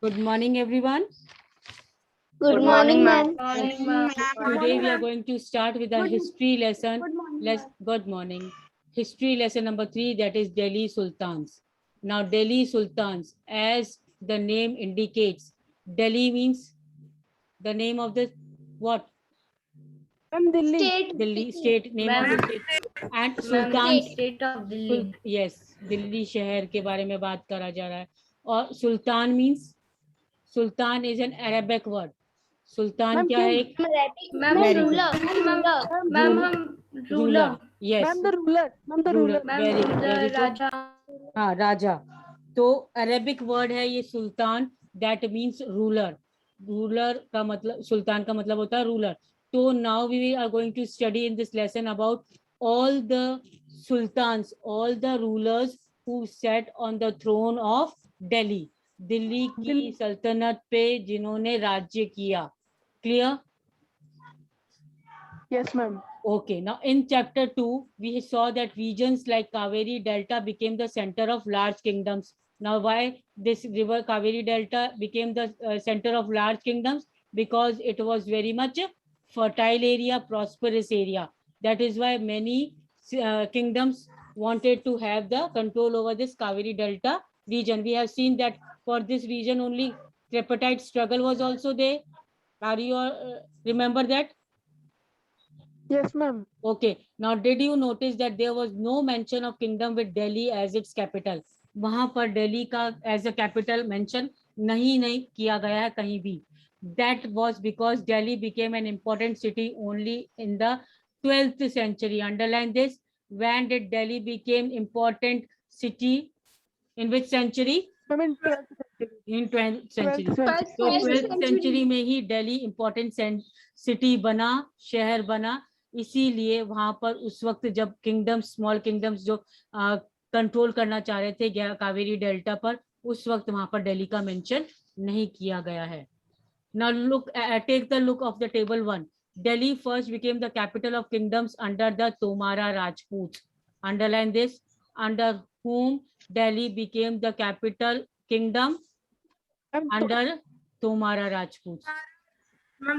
Good morning, everyone. Good morning, ma'am. Morning, ma'am. Today we are going to start with a history lesson. Good morning. History lesson number 3, that is Delhi Sultans. Now, Delhi Sultans, as the name indicates, Delhi means the name of the what? State. Delhi state, name of the state. And Ma'am, Sultans, state of Delhi. yes, Delhi शहर के बारे में बात करा जा रहा है. और sultan means, sultan is an Arabic word. सुल्तान क्या है? एक Ma'am, Very ruler. Ma'am, ruler. Ruler. Yes, Ma'am, the ruler. Ma'am, the ruler. ruler. Ma'am, very ruler, very good. Raja. हाँ, राजा. तो अरेबिक वर्ड है ये सुल्तान, दैट मीन्स रूलर. रूलर का मतलब, सुल्तान का मतलब होता है रूलर. तो now we are going to study in this lesson about all the sultans, all the rulers who sat on the throne of Delhi. Delhi की सल्तनत पे जिन्होंने राज्य किया. Clear? Yes, ma'am. Okay, now in chapter 2, we saw that regions like Kaveri Delta became the center of large kingdoms. Now, why this river Kaveri Delta became the center of large kingdoms? Because it was very much a fertile area, prosperous area. That is why many kingdoms wanted to have the control over this Kaveri Delta region. We have seen that for this region only tripartite struggle was also there. Are you remember that? Yes, ma'am. Okay. Now, did you notice that there was no mention of kingdom with Delhi as its capital? वहां पर दिल्ली का as a capital mention नहीं किया गया है कहीं भी. That was because Delhi became an important city only in the 12th century. Underline this. When did Delhi became important city? In which century? Ma'am, in 12th century. In 12th century. 12th century. तो 12th century में ही Delhi important city बना, शहर बना. इसीलिए वहां पर उस वक्त जब किंगडम्स, स्मॉल किंगडम्स जो कंट्रोल करना चाह रहे थे कावेरी डेल्टा पर, उस वक्त वहां पर दिल्ली का मेंशन नहीं किया गया है. Now look, take the look of the table 1. Delhi first became the capital of kingdoms under the Tomara Rajputs. Underline this. Under whom Delhi became the capital kingdom? Ma'am, Under Tomara Rajputs.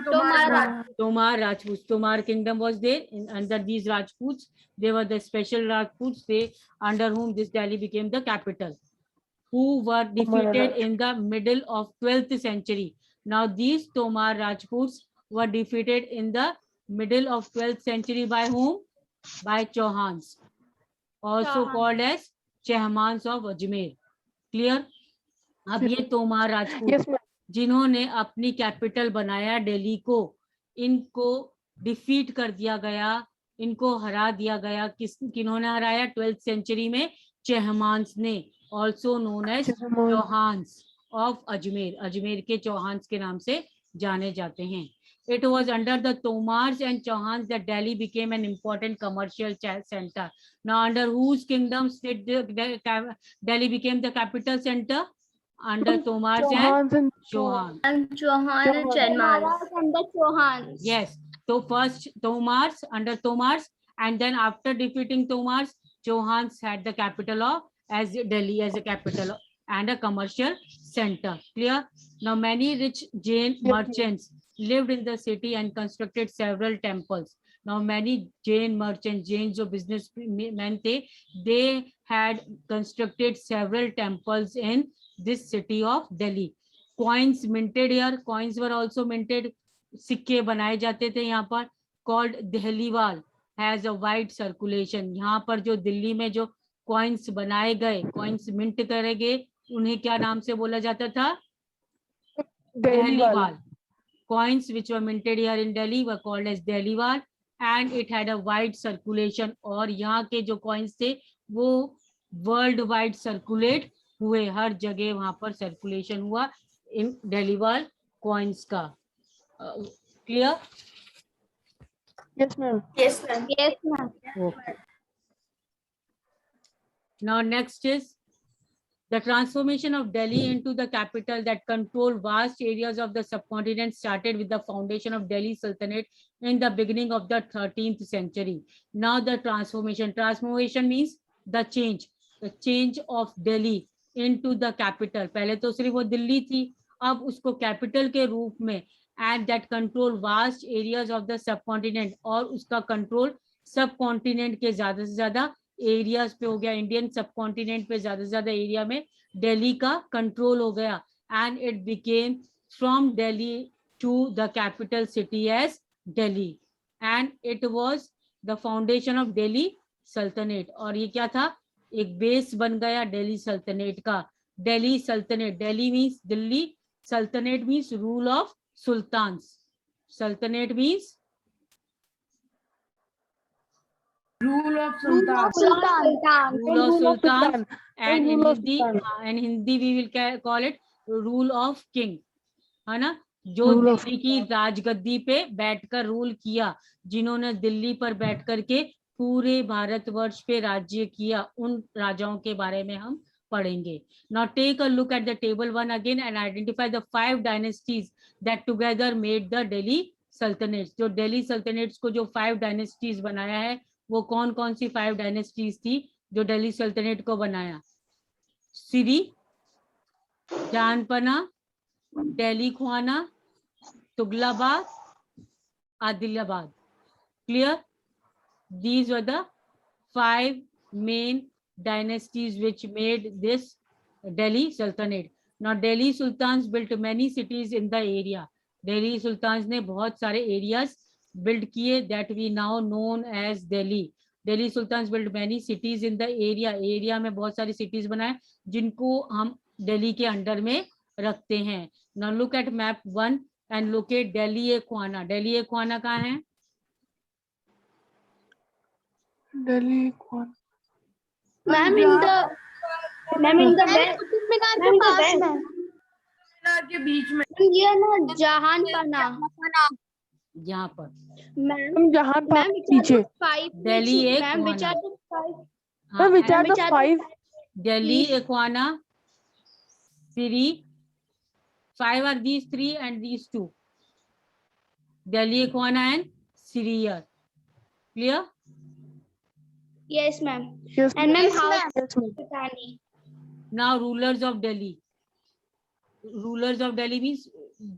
Tomara. Tomar Rajputs. Tomar kingdom was there under these Rajputs. They were the special Rajputs, they under whom this Delhi became the capital, who were defeated in the middle of 12th century. Now these Tomar Rajputs were defeated in the middle of 12th century by whom? By Chauhans, also called as Chahmans of Ajmer. Clear? अब ये तोमार Rajput Yes, ma'am. जिन्होंने अपनी capital बनाया दिल्ली को, इनको defeat कर दिया गया, इनको हरा दिया गया. किन्होंने हराया? 12th सेंचुरी में चहमांस ने, also known as Chauhans of Ajmer. Ajmer के चौहान्स के नाम से जाने जाते हैं. It was under the Tomars and Chauhans that Delhi became an important commercial center. Now, under whose kingdoms did Delhi became the capital center? Under Tomars and Chauhans and Chauhan. And Chauhan and Chalmans. and the Chauhans. Yes. So first Tomars, under Tomars, and then after defeating Tomars, Chauhans had the capital of as Delhi as a capital and a commercial center. Clear? Now many rich Jain merchants lived in the city and constructed several temples. Now many Jain merchants, Jains जो businessmen थे, they had constructed several temples in this city of Delhi. Coins minted here. Coins were also minted. सिक्के बनाए जाते थे यहाँ पर. Called Dehliwal, has a wide circulation. यहाँ पर जो दिल्ली में जो कॉइन्स बनाए गए, कॉइन्स मिंट करे गए, उन्हें क्या नाम से बोला जाता था? Dehliwal. Coins which were minted here in Delhi were called as Dehliwal, and it had a wide circulation. और यहाँ के जो कॉइन्स थे वो वर्ल्ड वाइड सर्कुलेट हुए, हर जगह वहां पर सर्कुलेशन हुआ इन दहलीवाल कॉइन्स का. Clear? Yes, ma'am. Yes, ma'am. Yes, ma'am. Okay. Now next is the transformation of Delhi into the capital that controlled vast areas of the subcontinent started with the foundation of Delhi Sultanate in the beginning of the 13th century. Now the transformation means the change of Delhi into the capital. पहले तो सिर्फ वो दिल्ली थी, अब उसको capital के रूप में, and that control vast areas of the sub continent, और उसका कंट्रोल सब कॉन्टिनेंट के ज्यादा से ज्यादा एरियाज पे हो गया। इंडियन सब कॉन्टिनेंट पे ज्यादा से ज्यादा एरिया में दिल्ली का कंट्रोल हो गया, and it became from Delhi to the capital city as Delhi, and it was the foundation of Delhi Sultanate. और ये क्या था, एक बेस बन गया दिल्ली सल्तनत का। दिल्ली सल्तनत, दिल्ली मीन्स दिल्ली, सल्तनत मीन्स रूल ऑफ सुल्तान्स, सल्तनत means Rule of Sultan. Sultan. rule of sultan, and in Rule of Hindi, Sultan. in Hindi we will call it rule of king, है ना, जो Rule of दिल्ली की राजगद्दी पे बैठकर रूल किया, जिन्होंने दिल्ली पर बैठ करके पूरे भारतवर्ष पे राज्य किया, उन राजाओं के बारे में हम पढ़ेंगे। Now take a look at the table 1 again and identify the 5 dynasties that together made the Delhi Sultanates। जो दिल्ली सल्तनट्स को जो 5 डायनेस्टीज बनाया है, वो कौन कौन सी 5 डायनेस्टीज थी जो दिल्ली सल्तनत को बनाया? सिरी, जानपना, Delhi ख्वाना, Tughlakabad, Adilabad. Clear? These were the 5 main dynasties which made this Delhi Sultanate. Now Delhi Sultans built many cities in the area. Delhi Sultans ने बहुत सारे areas build किए that we now known as Delhi. Delhi Sultans built many cities in the area. Area में बहुत सारी cities बनाए जिनको हम दिल्ली के अंडर में रखते हैं। Now look at map 1 and locate Delhi e Khwana. Delhi e Khwana कहाँ है? Delhi. Ma'am, in the west. Qutub Minar Ma'am, के the पास west. में। मीनार के बीच में। ये ना जहान पाना। यहाँ पर Ma'am, हम जहाँ पर ma'am, which are पीछे। the 5? Delhi e Ma'am, which Khwana. are the 5? हाँ, Ma'am, which are which the are the 5? Delhi e Khwana, Siri. 5 are these 3 and these 2. Delhi e Khwana and Siri here. Clear? Yes, ma'am. Yes, And ma'am, ma'am. how Yes, ma'am. Sultani? Now rulers of Delhi. Rulers of Delhi means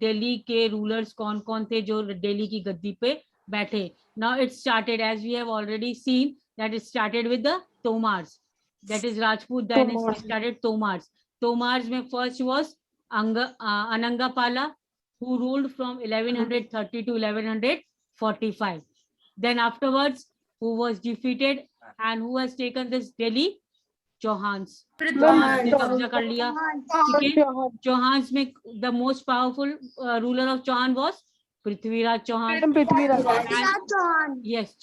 Delhi के rulers कौन कौन थे जो दिल्ली की गद्दी पे बैठे। Now it started, as we have already seen, that it started with the Tomars, that is Rajput dynasty Tomars. started Tomars. Tomars में first was Anangapala, who ruled from 1130 to 1145. Then afterwards, who was defeated and who has taken this Delhi? Chauhans. Chauhan ने कब्जा कर लिया। ठीक है, चौहान्स में the most powerful ruler of Chauhan was Prithviraj Chauhan. Ma'am, Prithviraj. Yes,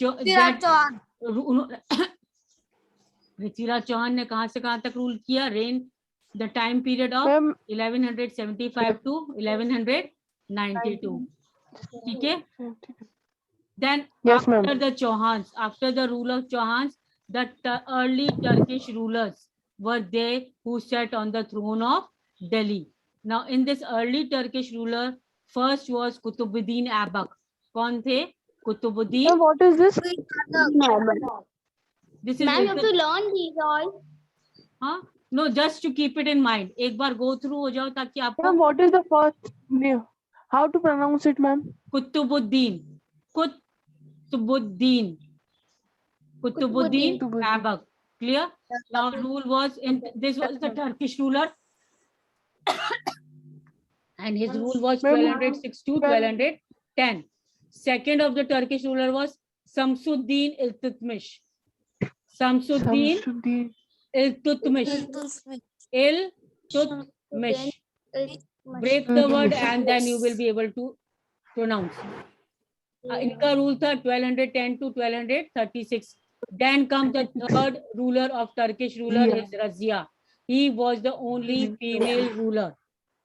Prithviraj Chauhan ने कहां से कहां तक रूल किया? Rain the time period of Ma'am, 1175 to 1192। ठीक है, then Yes, ma'am. after the Chauhans, after the rule of Chauhans, the early Turkish rulers were they who sat on the throne of Delhi. Now in this early Turkish ruler, first was Kutubuddin Aibak. कौन थे? Kutubuddin. Ma'am, what is this? This is Ma'am, you have to learn these all. हाँ, no, just to keep it in mind. एक बार go through हो जाओ ताकि आपको Ma'am, what is the first name? How to pronounce it, ma'am? Kutubuddin, Kutubuddin Kutubuddin. Aibak. Clear? Now rule was in, this was the Turkish ruler and his rule was Ma'am, 1206 to 1210. Second of the Turkish ruler was Samsuddin Iltutmish. Samsuddin Samsuddin. Iltutmish. Iltutmish. Break the word and then you will be able to pronounce. इनका rule था 1210 to 1236. Then comes the third ruler of Turkish ruler is Razia. He was the only female ruler.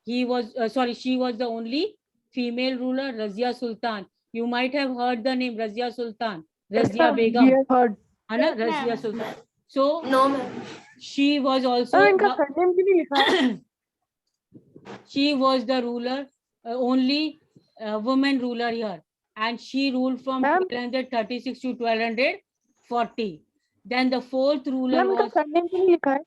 He was she was the only female ruler, Razia Sultan. You might have heard the name Razia Sultan, Razia Begum, Yes, heard. है ना, Razia Sultan. So No, ma'am. she was also Ma'am, इनका surname क्यों नहीं लिखा है? she was the ruler, only woman ruler here, and she ruled from Ma'am? 1236 to 1240. Then the fourth ruler Ma'am, इनका was surname क्यों नहीं लिखा है?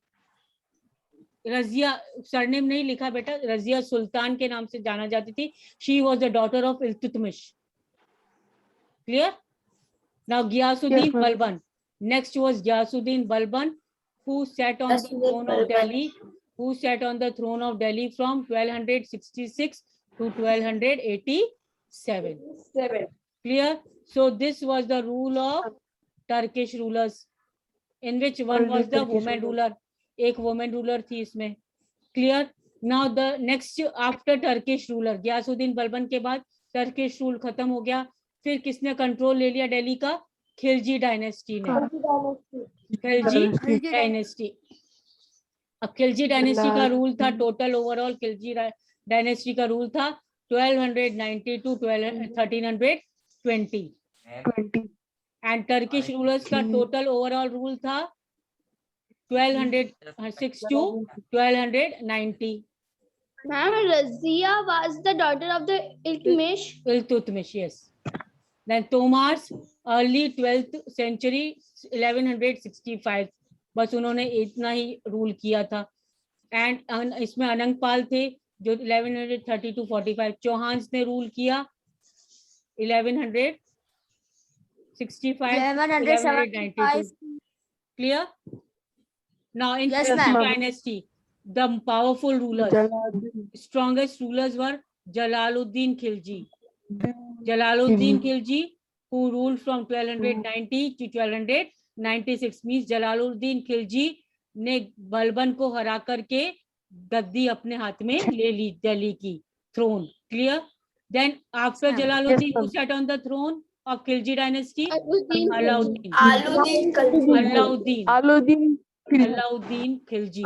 रजिया सरनेम नहीं लिखा बेटा, रजिया सुल्तान के नाम से जाना जाती थी. She was the daughter of Iltutmish. Clear? Now Ghiyasuddin Yes, ma'am. Balban. Next was Ghiyasuddin Balban, who sat on the throne of Delhi, from 1266 to 1287. Clear? So this was the rule of Turkish rulers, in which one was the woman ruler. एक woman ruler थी इसमें. Clear? Now the next after Turkish ruler, Ghiyasuddin Balban के बाद Turkish rule खत्म हो गया. फिर किसने कंट्रोल ले लिया दिल्ली का? खिलजी डायनेस्टी ने. खिलजी डायनेस्टी. अब खिलजी डायनेस्टी का रूल था, टोटल ओवरऑल खिलजी डायनेस्टी का रूल था 1290 टू 1320. 20. एंड टर्किश रूलर्स का टोटल ओवरऑल रूल था 1206 to 1290. Ma'am, Razia was the daughter of the Iltutmish. Iltutmish, yes. Then Tomars, early 12th century, 1165. बस उन्होंने इतना ही रूल किया था. एंड इसमें अनंगपाल थे जो 1130 to 45. चौहान्स ने रूल किया 1165 1192. Clear? Now in Khilji dynasty, the powerful rulers, strongest rulers were Jalaluddin Khilji. Jalaluddin Khilji, who ruled from 1290 to 1296, means Jalaluddin Khilji ने बलबन को हरा करके गद्दी अपने हाथ में ले ली, दिल्ली की throne. Clear? Then after Jalaluddin, who sat on the throne of Khilji dynasty? Alauddin. Alauddin Khilji.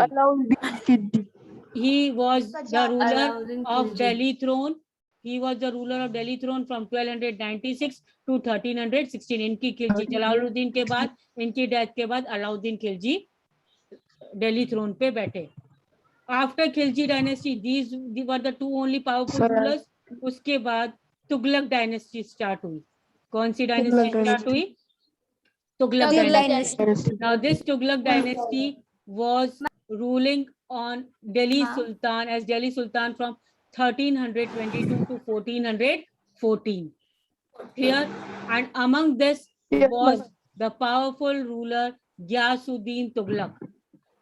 He was the ruler of Delhi throne. He was the ruler of Delhi throne from 1296 to 1316. इनकी खिलजी जलालुद्दीन के बाद, इनकी death के बाद Alauddin Khilji Delhi throne पे बैठे. After Khilji dynasty, these were the two only powerful rulers. उसके बाद तुगलक dynasty start हुई. कौन सी dynasty start हुई? Tughlaq dynasty. Now this Tughlaq dynasty was ruling on Delhi Sultan as Delhi Sultan from 1322 to 1414. Clear? And among this was the powerful ruler Ghiyasuddin Tughlaq.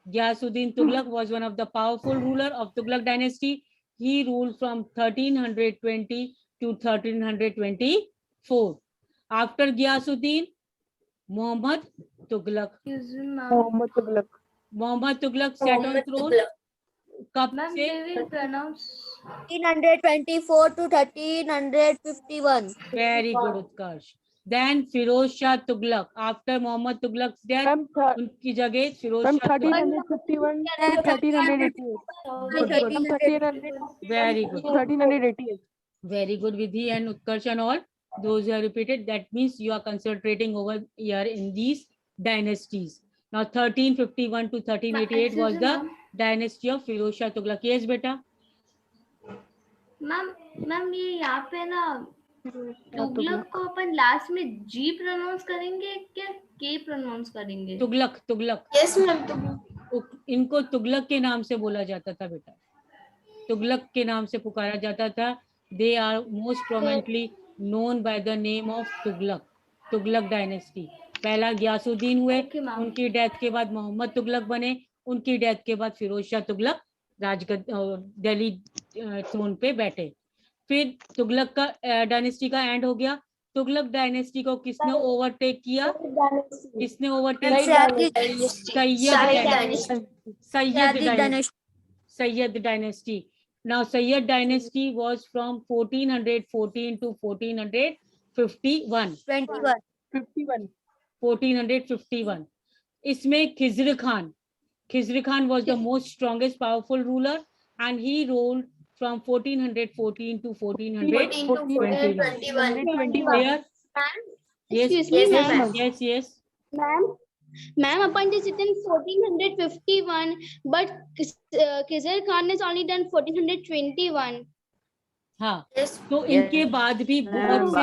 Ghiyasuddin Tughlaq was one of the powerful ruler of Tughlaq dynasty. He ruled from 1320 to 1324. After Ghiyasuddin, Muhammad Tughlaq. Muhammad Tughlaq sat on throne. कब से? 1324 to 1351. Very good, Utkarsh. Then Firoz Shah Tughlaq. After Muhammad Tughlaq's death, उनकी जगह Firoz Shah Tughlaq. 1351 to 1388. Very good. 1388. Very good, Vidhi and Utkarsh and all. Those who have repeated, that means you are concentrating over here in these dynasties. Now 1351 to 1388 was the dynasty of Firoz Shah Tughlaq. Yes, beta. Ma'am ये यहाँ पे ना तुगलक को अपन last में जी pronounce करेंगे क्या के pronounce करेंगे? तुगलक, तुगलक. Yes, ma'am. इनको तुगलक के नाम से बोला जाता था बेटा. तुगलक के नाम से पुकारा जाता था. They are most prominently known by the name of Tughlaq. Tughlaq dynasty. पहला गियासुद्दीन हुए, उनकी डेथ के बाद मोहम्मद तुगलक बने, उनकी डेथ के बाद फिरोज शाह तुगलक दिल्ली थ्रोन पे बैठे. फिर तुगलक का डायनेस्टी का एंड हो गया. तुगलक डायनेस्टी को किसने ओवरटेक किया? किसने ओवरटेक किया? Syed dynasty. Now Sayyid dynasty was from 1414 to 1451. 1451. इसमें Khizr Khan was the most strongest powerful ruler and he ruled from 1414 to 1421. Clear? Excuse me, ma'am. Yes. Ma'am, upon this it in 1451, but Khizr Khan has only done 1421. हाँ, तो इनके बाद भी बहुत से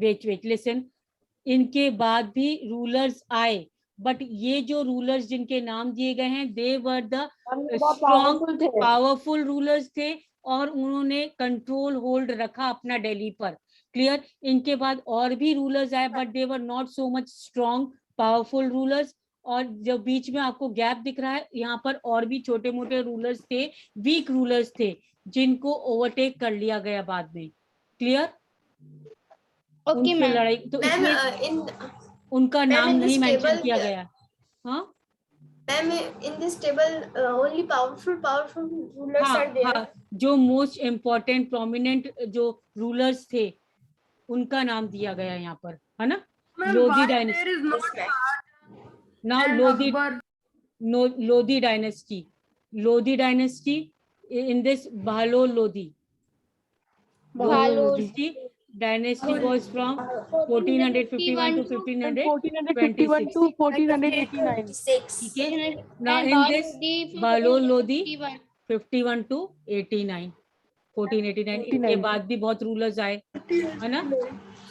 wait, listen. इनके बाद भी रूलर्स आए बट ये जो रूलर्स जिनके नाम दिए गए हैं, दे वर द बहुत स्ट्रॉन्ग powerful थे। पावरफुल रूलर्स थे और उन्होंने कंट्रोल होल्ड रखा अपना दिल्ली पर। क्लियर? इनके बाद और भी रूलर्स आए but they were not so much strong powerful rulers. और जो बीच में आपको गैप दिख रहा है, यहाँ पर और भी छोटे मोटे रूलर्स थे, वीक रूलर्स थे, जिनको ओवरटेक कर लिया गया बाद में। क्लियर? ओके उनसे मैम। लड़ाई तो मैम इसमें उनका नाम in this नहीं मेंशन table, किया गया। हाँ ma'am in this table only powerful rulers हाँ are there. हाँ, जो मोस्ट इम्पोर्टेंट प्रोमिनेंट जो रूलर्स थे उनका नाम दिया गया यहाँ पर, है ना? Ma'am, Lodhi why dynasty, there is not Yes, ma'am. Now and Lodhi Akbar? Lodhi dynasty, Lodhi dynasty in this Bahlo Lodi. Bahlo Lodi dynasty was from 1451 to 1451 1526. to 1489. ठीक है? Now and in this Bahlo Lodi 51. 51 to 89, 1489, इसके 89. बाद भी बहुत rulers आए, है ना?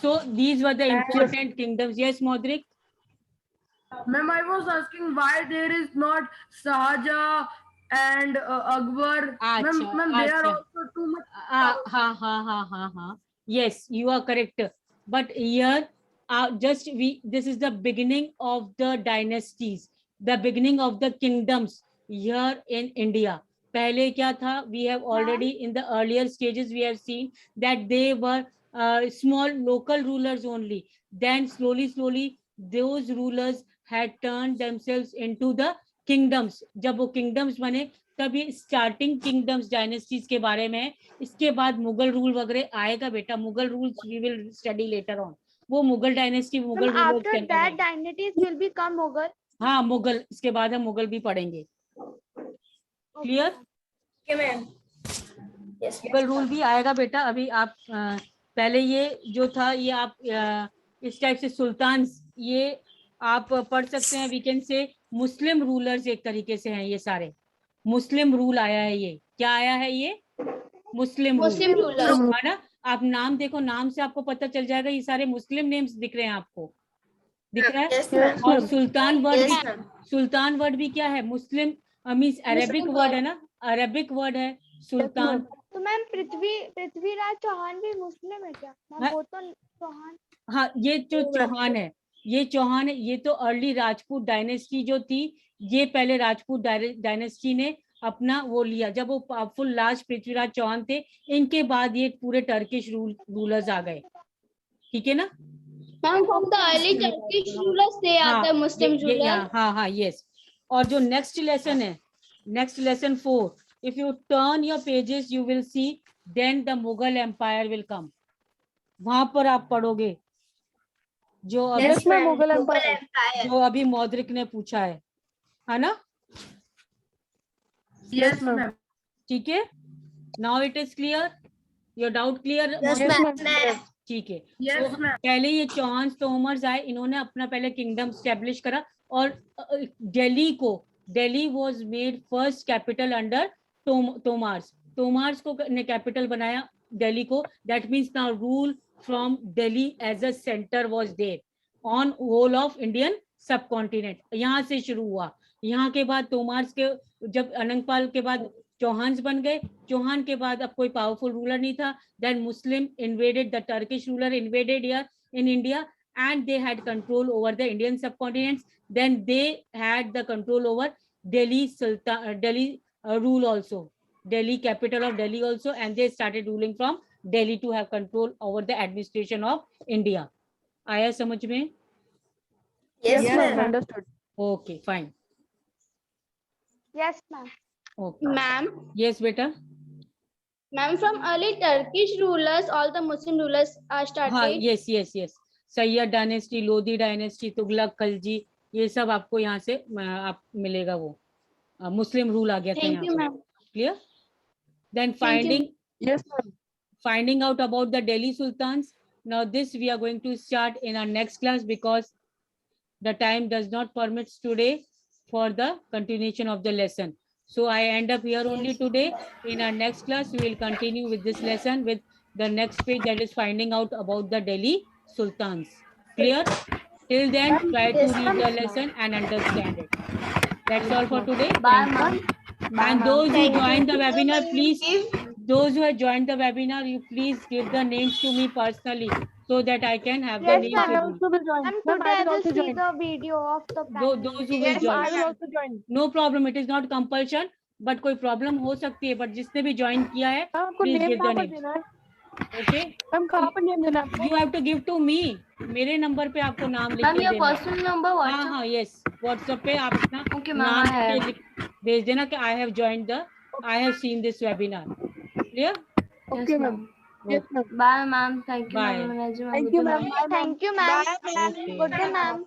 So these were the important kingdoms. Yes, Modric? Ma'am, I was asking why there is not Shahjahan and Akbar. Acha, Ma'am, they are acha. also too much. Ha. Yes, you are correct. But here, this is the beginning of the dynasties, the beginning of the kingdoms here in India. पहले क्या था? We have already in the earlier stages we have seen that they were small local rulers only. Then slowly those rulers had turned themselves into the kingdoms. जब वो kingdoms बने तभी starting kingdoms dynasties के बारे में है। इसके बाद मुगल रूल वगैरह आएगा बेटा, Mughal rules we will study later on. वो मुगल डायनेस्टी, मुगल रूलर्स के अंदर है। Dynasties will become Mughal. हाँ, मुगल, इसके बाद हम मुगल भी पढ़ेंगे। Clear? Okay, ma'am. Yes. Mughal rule भी आएगा बेटा। अभी आप पहले ये जो था ये आप इस टाइप से सुल्तान, ये आप पढ़ सकते हैं। We can say Muslim rulers एक तरीके से हैं ये सारे। मुस्लिम रूल आया है, ये क्या आया है? ये मुस्लिम रूल है ना? आप नाम देखो, नाम से आपको पता चल जाएगा, ये सारे मुस्लिम नेम्स दिख रहे हैं आपको, दिख रहा है? Yes, ma'am. और सुल्तान वर्ड Yes, भी, ma'am. सुल्तान वर्ड भी क्या है? मुस्लिम मींस अरेबिक वर्ड है ना, अरेबिक वर्ड है सुल्तान। तो मैम पृथ्वीराज चौहान भी मुस्लिम है क्या? हाँ। वो तो चौहान। हाँ, ये जो चौहान है, ये चौहान है, ये तो अर्ली राजपूत डायनेस्टी जो थी, ये पहले राजपूत डायनेस्टी ने अपना वो लिया जब वो पावरफुल लास्ट पृथ्वीराज चौहान थे। इनके बाद ये पूरे टर्किश रूलर्स आ गए। ठीक है ना? Ma'am from the early Turkish rulers they are the Muslim rulers. हाँ, यस। और जो नेक्स्ट लेसन है, next lesson 4, if you turn your pages you will see then the Mughal empire will come. वहां पर आप पढ़ोगे जो अभी Yes, ma'am. Mughal Mughal empire. Empire. जो अभी मौद्रिक ने पूछा है ना? Yes, ma'am. ठीक है? Now it is clear, your doubt clear? Yes, Yes, ma'am. ma'am. ठीक है। Yes, तो ma'am. पहले ये चौहान तोमर्स आए, इन्होंने अपना पहले किंगडम स्टैब्लिश करा और Delhi was made first capital under Tomars. Tomars को ने कैपिटल बनाया दिल्ली को। That means now rule from Delhi as a centre was there on whole of Indian subcontinent. यहाँ से शुरू हुआ। यहाँ के बाद तोमार्स के, जब अनंगपाल के बाद चौहान्स बन गए। चौहान के बाद अब कोई पावरफुल रूलर नहीं था। Then Muslim invaded, the Turkish ruler invaded here in India and they had control over the Indian subcontinents. Then they had the control over Delhi rule also, Delhi, capital of Delhi also, and they started ruling from Delhi to have control over the administration of India. आया समझ में? Yes, Yes, ma'am. ma'am. Understood. Okay, fine. Yes, ma'am. Okay. Ma'am, Yes, beta. ma'am, from early Turkish rulers, all the Muslim rulers are started. हाँ, yes. Syed dynasty, Lodhi dynasty, Tughlaq, Khalji, ये सब आपको यहाँ से आप मिलेगा। वो मुस्लिम रूल आ गया था Thank you, यहाँ ma'am. पे। Clear? Then Thank you. Yes, ma'am. finding out about the Delhi Sultans. Now this we are going to start in our next class because the time does not permit today for the continuation of the lesson. So I end up here only today. In our next class, we will continue with this lesson with the next page, that is finding out about the Delhi Sultans. Clear? Till then, try to Yes, read ma'am. the lesson and understand it. That's all for today. Bye, Thank ma'am. you. Bye, And ma'am. those who Thank you. joined the webinar, Ma'am, please, give- those who have joined the webinar, you please give the names to me personally so that I can have the Yes, names ma'am. I with me. also will join. Ma'am, I will also join. video of the Those who will Yes, join. I will also join. No problem, it is not compulsion, but कोई problem हो सकती है, but जिसने भी join किया है, ma'am आपको please name give the कहाँ पर names. देना है? Okay? मैम कहाँ पर नेम देना है आपको? You have to give to me. मेरे नंबर पे आपको नाम लिख Ma'am, के your देना है. personal number हाँ WhatsApp. हाँ yes, WhatsApp पे आप अपना Okay, ma'am, नाम I have. लिख के भेज देना कि I have joined the, I have seen this webinar. Clear? Yes, Okay, ma'am. ma'am. Yes, ma'am. Bye, ma'am. Thank you, Bye. ma'am. Thank you, ma'am. Bye, ma'am. Thank you, ma'am. Bye, ma'am. Okay. Good day, ma'am.